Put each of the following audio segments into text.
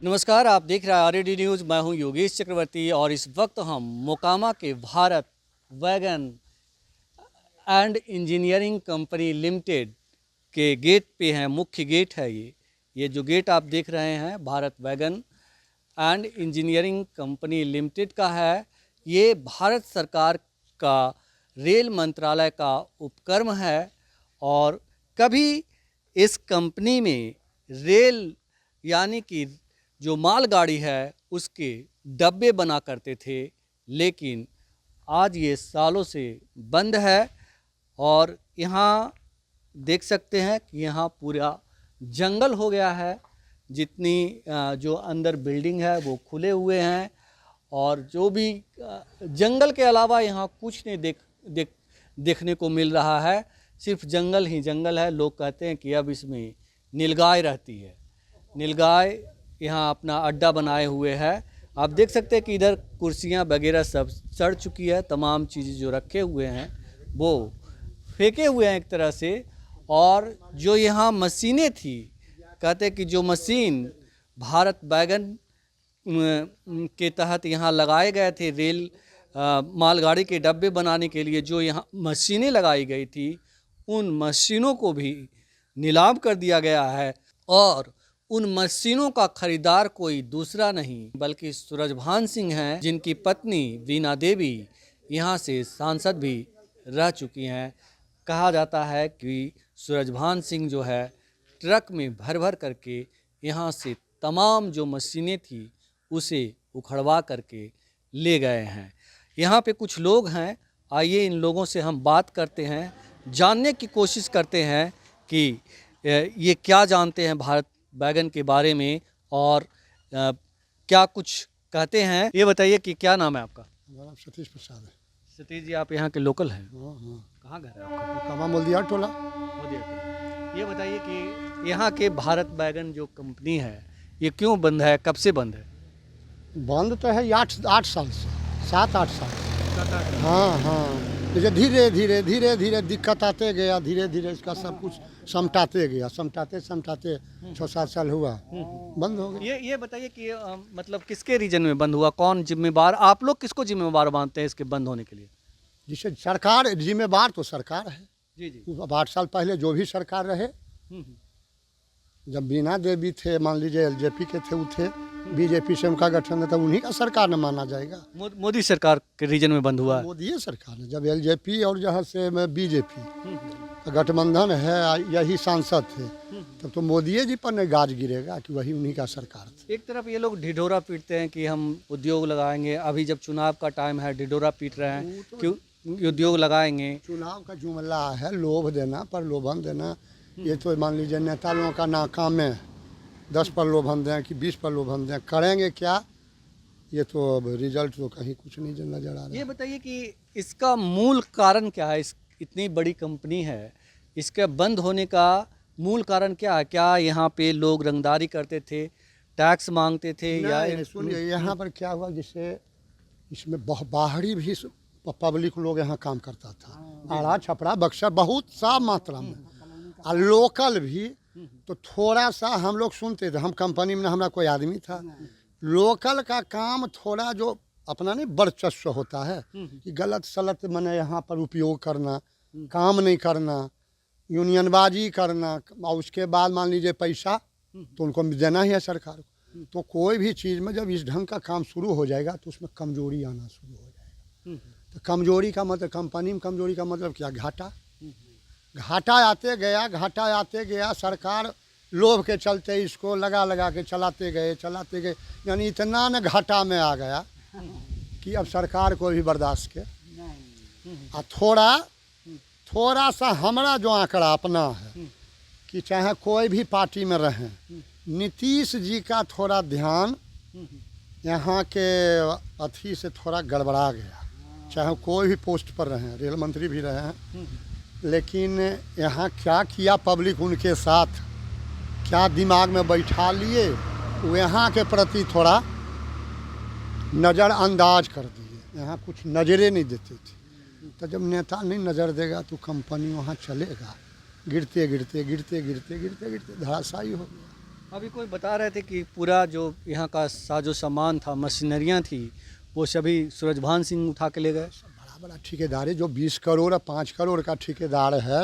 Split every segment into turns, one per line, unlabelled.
नमस्कार, आप देख रहे हैं आरडी न्यूज़। मैं हूं योगेश चक्रवर्ती और इस वक्त हम मोकामा के Bharat wagon and engineering company limited के गेट पे हैं। मुख्य गेट है ये जो गेट आप देख रहे हैं Bharat wagon and engineering company limited का है। ये भारत सरकार का रेल मंत्रालय का उपक्रम है और कभी इस कंपनी में रेल यानी कि जो मालगाड़ी है उसके डब्बे बना करते थे, लेकिन आज ये सालों से बंद है। और यहाँ देख सकते हैं कि यहाँ पूरा जंगल हो गया है। जितनी जो अंदर बिल्डिंग है वो खुले हुए हैं और जो भी जंगल के अलावा यहाँ कुछ नहीं देखने को मिल रहा है। सिर्फ जंगल ही जंगल है। लोग कहते हैं कि अब इसमें नीलगाय रहती है। नीलगाय यहाँ अपना अड्डा बनाए हुए है। आप देख सकते हैं कि इधर कुर्सियाँ वगैरह सब सड़ चुकी है। तमाम चीज़ें जो रखे हुए हैं वो फेंके हुए हैं एक तरह से। और जो यहाँ मशीनें थी, कहते हैं कि जो मशीन भारत वैगन के तहत यहाँ लगाए गए थे, रेल मालगाड़ी के डब्बे बनाने के लिए जो यहाँ मशीनें लगाई गई थी, उन मशीनों को भी नीलाम कर दिया गया है। और उन मशीनों का खरीदार कोई दूसरा नहीं बल्कि सूरजभान सिंह हैं, जिनकी पत्नी वीना देवी यहाँ से सांसद भी रह चुकी हैं। कहा जाता है कि सूरजभान सिंह जो है ट्रक में भर भर करके यहाँ से तमाम जो मशीनें थी उसे उखड़वा करके ले गए हैं। यहाँ पे कुछ लोग हैं, आइए इन लोगों से हम बात करते हैं, जानने की कोशिश करते हैं कि ये क्या जानते हैं भारत वैगन के बारे में और क्या कुछ कहते हैं। ये बताइए कि क्या नाम है आपका?
मेरा नाम सतीश प्रसाद है।
सतीश जी, आप यहाँ के लोकल हैं?
हाँ।
कहाँ घर है आपका?
कमा मोल्दिया टोला।
ये बताइए कि यहाँ के भारत वैगन जो कंपनी है ये क्यों बंद है, कब से बंद है?
बंद तो है 8 साल से, 7-8 साल से। हाँ। जैसे धीरे धीरे दिक्कत आते गया, धीरे धीरे इसका सब कुछ समटाते गया, समटाते 6-7 साल हुआ बंद हो गया।
ये बताइए कि मतलब किसके रीजन में बंद हुआ, कौन जिम्मेवार, आप लोग किसको जिम्मेवार मानते हैं इसके बंद होने के लिए?
जिसे सरकार जिम्मेवार तो सरकार है।
जी।
अब 8 साल पहले जो भी सरकार रहे, जब वीना देवी थे, मान लीजिए एलजेपी के थे, वो थे, बीजेपी से उनका गठन है, तब उन्हीं का सरकार न माना जाएगा।
मोदी सरकार के रीजन में बंद हुआ है।
मोदी सरकार है। जब एलजेपी और जहाँ से बीजेपी गठबंधन है, यही सांसद थे, तब तो मोदी जी पर गाज गिरेगा कि वही उन्हीं का सरकार था।
एक तरफ ये लोग ढिढोरा पीटते हैं कि हम उद्योग लगाएंगे, अभी जब चुनाव का टाइम है ढिढोरा पीट रहे हैं कि उद्योग लगाएंगे।
चुनाव का जुमला है लोभ देना, प्रलोभन देना। ये तो मान लीजिए नेता लोगों का नाकाम है, 10 प्रलोभन दें कि 20 प्रलोभन दें, करेंगे क्या? ये तो अब रिजल्ट तो कहीं कुछ नहीं नजर आ रहा है।
ये बताइए कि इसका मूल कारण क्या है? इतनी बड़ी कंपनी है, इसके बंद होने का मूल कारण क्या है? क्या यहाँ पे लोग रंगदारी करते थे, टैक्स मांगते थे, या
सुनिए यहाँ पर क्या हुआ, जिससे इसमें बाहरी भी पब्लिक लोग यहाँ काम करता था, आड़ा छपरा बक्सर बहुत सा मात्रा में, और लोकल भी। तो थोड़ा सा हम लोग सुनते थे, हम कंपनी में हमारा कोई आदमी था, लोकल का काम थोड़ा जो अपना नहीं वर्चस्व होता है कि गलत सलत मैंने यहाँ पर उपयोग करना, काम नहीं करना, यूनियनबाजी करना, और उसके बाद मान लीजिए पैसा तो उनको देना ही है सरकार को। तो कोई भी चीज़ में जब इस ढंग का काम शुरू हो जाएगा तो उसमें कमजोरी आना शुरू हो जाएगा। तो कमजोरी का मतलब, कंपनी में कमजोरी का मतलब क्या? घाटा आते गया। सरकार लोभ के चलते इसको लगा के चलाते गए, यानी इतना न घाटा में आ गया कि अब सरकार को भी बर्दाश्त के। और थोड़ा सा हमारा जो आंकड़ा अपना है कि चाहे कोई भी पार्टी में रहें, नीतीश जी का थोड़ा ध्यान यहाँ के अथी से थोड़ा गड़बड़ा गया। चाहे कोई भी पोस्ट पर रहें, रेल मंत्री भी रहे हैं, लेकिन यहाँ क्या किया पब्लिक उनके साथ, क्या दिमाग में बैठा लिए, वो यहाँ के प्रति थोड़ा नज़रअंदाज कर दिए। यहाँ कुछ नज़रें नहीं देते थे। तो जब नेता नहीं नज़र देगा तो कंपनी वहाँ चलेगा। गिरते धराशायी हो गया।
अभी कोई बता रहे थे कि पूरा जो यहाँ का साजो सामान था, मशीनरियाँ थी, वो सभी सूरजभान सिंह उठा के ले गए।
बड़ा बड़ा ठेकेदार है जो 20 करोड़ और 5 करोड़ का ठेकेदार है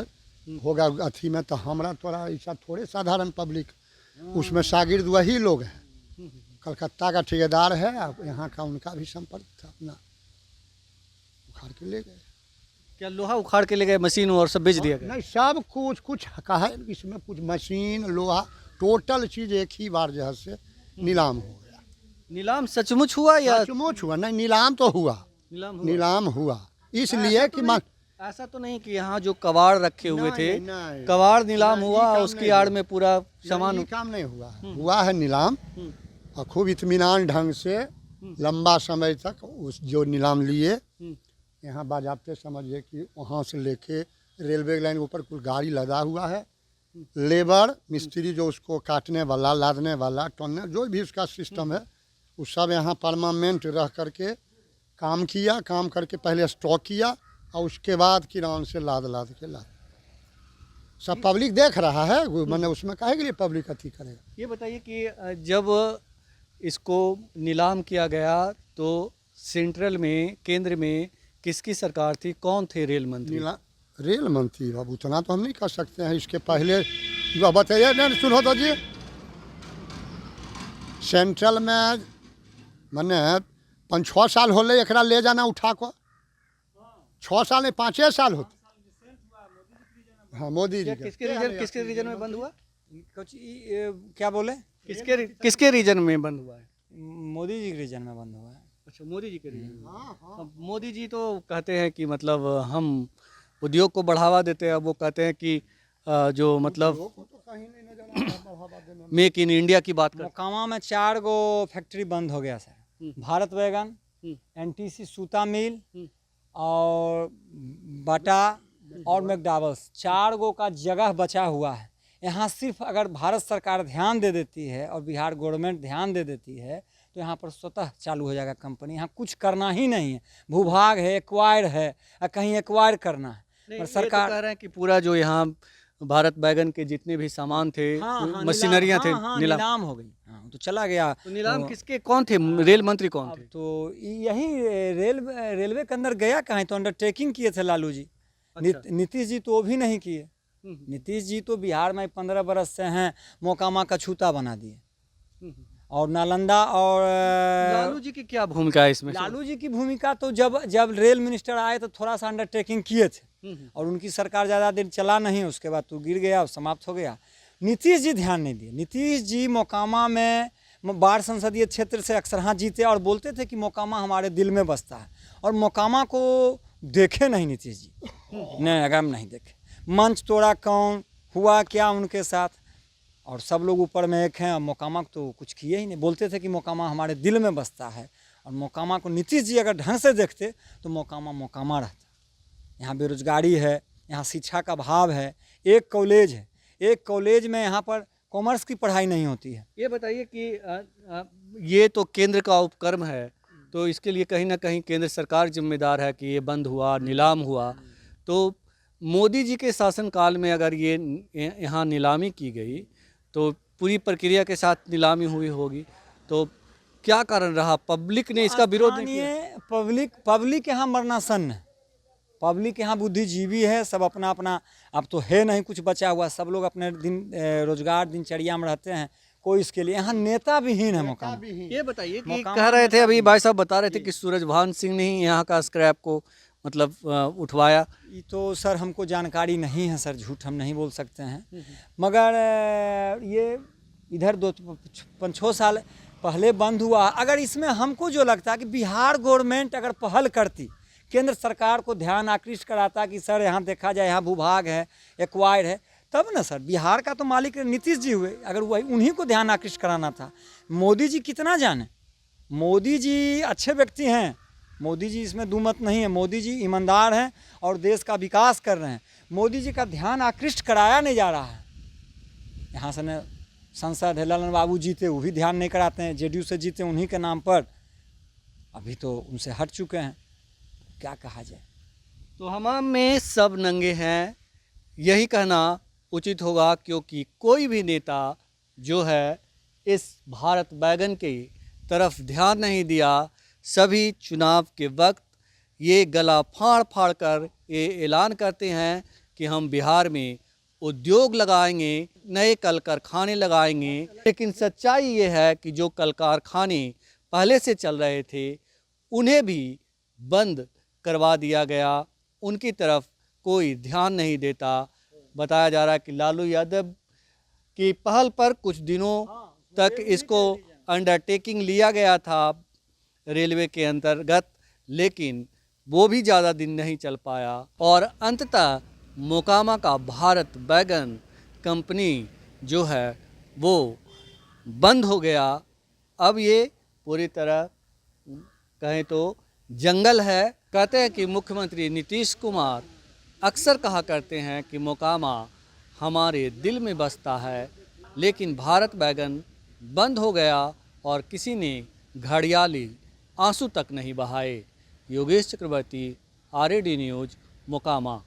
होगा अथी में, तो हमारा थोड़ा ऐसा थोड़े साधारण पब्लिक, उसमें शागिर्द वही लोग हैं। कलकत्ता का ठेकेदार है, अब यहाँ का उनका भी संपर्क था, अपना उखाड़ के ले गए।
क्या लोहा उखाड़ के ले गए, मशीन और सब बेच दिया गया?
नहीं, सब कुछ कुछ कहा है इसमें, कुछ मशीन लोहा टोटल चीज़ एक ही बार जो है से नीलाम हो गया।
नीलाम सचमुच हुआ या?
सचमुच हुआ नहीं, नीलाम तो हुआ, नीलाम हुआ इसलिए कि
ऐसा तो नहीं कि यहाँ जो कबाड़ रखे हुए थे,
नहीं,
कबाड़ नीलाम
नहीं,
हुआ
ये काम
उसकी
नहीं
आड़ में पूरा सामान।
ये काम नहीं हुआ है, हुआ है नीलाम, और खूब इत्मीनान ढंग से लंबा समय तक उस जो नीलाम लिए, यहाँ बाजाबते समझिए कि वहाँ से लेके रेलवे लाइन के ऊपर कुछ गाड़ी लदा हुआ है, लेबर मिस्त्री जो उसको काटने वाला, लादने वाला, टोनने जो भी उसका सिस्टम है, वो सब यहाँ परमानेंट रह करके काम किया, काम करके पहले स्टॉक किया और उसके बाद किरान से लाद के लाद। सब पब्लिक देख रहा है, मैंने उसमें काहे के लिए पब्लिक अथी करेगा।
ये बताइए कि जब इसको नीलाम किया गया तो सेंट्रल में, केंद्र में किसकी सरकार थी, कौन थे रेल मंत्री?
रेल मंत्री, अब उतना तो हम नहीं कर सकते हैं, इसके पहले बताइए ना, सुनो तो जी। सेंट्रल में मैंने 5-6 साल हो ले एकरा ले जाना उठा को, 6 साल नहीं 5 साल होते। हाँ, मोदी जी
किसके रीजन में बंद हुआ?
कुछ क्या बोले?
किसके रीजन में बंद हुआ है?
मोदी जी के रीजन में बंद हुआ है।
अच्छा, मोदी जी के रीजन में। अब मोदी जी तो कहते हैं कि मतलब हम उद्योग को बढ़ावा देते हैं, अब वो कहते हैं कि जो मतलब मेक इन इंडिया की बात करते
मोकामा में 4 गो फैक्ट्री बंद हो गया सर। भारत वैगन, एनटीसी सूता मिल और बाटा और मैकडॉवेल्स, 4 गो का जगह बचा हुआ है। यहाँ सिर्फ अगर भारत सरकार ध्यान दे देती है और बिहार गवर्नमेंट ध्यान दे देती है तो यहाँ पर स्वतः चालू हो जाएगा कंपनी। यहाँ कुछ करना ही नहीं है, भूभाग है, एक्वायर है, कहीं एक्वायर करना है।
पर सरकार तो कह रहे हैं कि पूरा जो यहाँ भारत बैगन के जितने भी सामान थे, मशीनरियाँ थे,
नीलाम हो गई। हाँ, तो चला गया।
तो नीलाम किसके, कौन थे रेल मंत्री, कौन थे?
तो यही रेलवे के अंदर गया कहाँ, तो अंडरटेकिंग किए थे लालू जी। अच्छा। नीतीश जी तो वो भी नहीं किए। नीतीश जी तो बिहार में 15 बरस से हैं, मोकामा का छूता बना दिए। और नालंदा और
लालू जी की क्या भूमिका है इसमें?
लालू जी की भूमिका तो जब रेल मिनिस्टर आए तो थोड़ा सा अंडरटेकिंग किए थे, और उनकी सरकार ज़्यादा दिन चला नहीं, उसके बाद तो गिर गया और समाप्त हो गया। नीतीश जी ध्यान नहीं दिए। नीतीश जी मोकामा में बाढ़ संसदीय क्षेत्र से अक्सर हाँ जीते और बोलते थे कि मोकामा हमारे दिल में बसता है, और मोकामा को देखे नहीं नीतीश जी, नहीं अगर नहीं देखे। मंच तोड़ा कौन, हुआ क्या उनके साथ, और सब लोग ऊपर में एक हैं, और मोकामा को तो कुछ किए ही नहीं। बोलते थे कि मोकामा हमारे दिल में बसता है, और मोकामा को नीतीश जी अगर ढंग से देखते तो मोकामा रहता। यहाँ बेरोजगारी है, यहाँ शिक्षा का अभाव है, एक कॉलेज है, एक कॉलेज में यहाँ पर कॉमर्स की पढ़ाई नहीं होती है।
ये बताइए कि ये तो केंद्र का उपक्रम है, तो इसके लिए कहीं ना कहीं केंद्र सरकार जिम्मेदार है कि ये बंद हुआ, नीलाम हुआ। तो मोदी जी के शासनकाल में अगर ये यहाँ नीलामी की गई तो पूरी प्रक्रिया के साथ नीलामी हुई होगी, तो क्या कारण रहा? पब्लिक ने इसका विरोध नहीं किया?
पब्लिक यहाँ मरनासन है, पब्लिक यहाँ बुद्धिजीवी है, सब अपना अपना, अब तो है नहीं कुछ बचा हुआ, सब लोग अपने रोजगार दिनचर्या में रहते हैं। कोई इसके लिए यहाँ नेता विहीन है मोकामा।
ये बताइए कि कह रहे थे, अभी भाई साहब बता रहे थे कि सूरजभान सिंह ने ही यहाँ का स्क्रैप को मतलब उठवाया।
ये तो सर हमको जानकारी नहीं है सर, झूठ हम नहीं बोल सकते हैं, मगर ये इधर 5-6 साल पहले बंद हुआ। अगर इसमें हमको जो लगता है कि बिहार गवर्नमेंट अगर पहल करती, केंद्र सरकार को ध्यान आकृष्ट कराता कि सर यहाँ देखा जाए, यहाँ भूभाग है, एक्वायर है, तब ना सर। बिहार का तो मालिक नीतीश जी हुए, अगर वही उन्हीं को ध्यान आकृष्ट कराना था। मोदी जी कितना जाने, मोदी जी अच्छे व्यक्ति हैं, मोदी जी इसमें दुमत नहीं है, मोदी जी ईमानदार हैं और देश का विकास कर रहे हैं। मोदी जी का ध्यान आकृष्ट कराया नहीं जा रहा है। यहाँ से न सांसद है ललन बाबू जीते, वो भी ध्यान नहीं कराते हैं, जेडीयू से जीते उन्हीं के नाम पर, अभी तो उनसे हट चुके हैं, क्या कहा जाए।
तो हमाम में सब नंगे हैं, यही कहना उचित होगा, क्योंकि कोई भी नेता जो है इस भारत बैगन की तरफ ध्यान नहीं दिया। सभी चुनाव के वक्त ये गला फाड़ फाड़ कर ये ऐलान करते हैं कि हम बिहार में उद्योग लगाएंगे, नए कल कारखाने लगाएंगे, लेकिन सच्चाई ये है कि जो कल कारखाने पहले से चल रहे थे उन्हें भी बंद करवा दिया गया, उनकी तरफ कोई ध्यान नहीं देता। बताया जा रहा है कि लालू यादव की पहल पर कुछ दिनों तक इसको अंडरटेकिंग लिया गया था रेलवे के अंतर्गत, लेकिन वो भी ज़्यादा दिन नहीं चल पाया और अंततः मोकामा का भारत बैगन कंपनी जो है वो बंद हो गया। अब ये पूरी तरह कहें तो जंगल है। कहते हैं कि मुख्यमंत्री नीतीश कुमार अक्सर कहा करते हैं कि मोकामा हमारे दिल में बसता है, लेकिन भारत बैगन बंद हो गया और किसी ने घड़ियाली आंसू तक नहीं बहाए। योगेश चक्रवर्ती, RAD न्यूज़, मोकामा।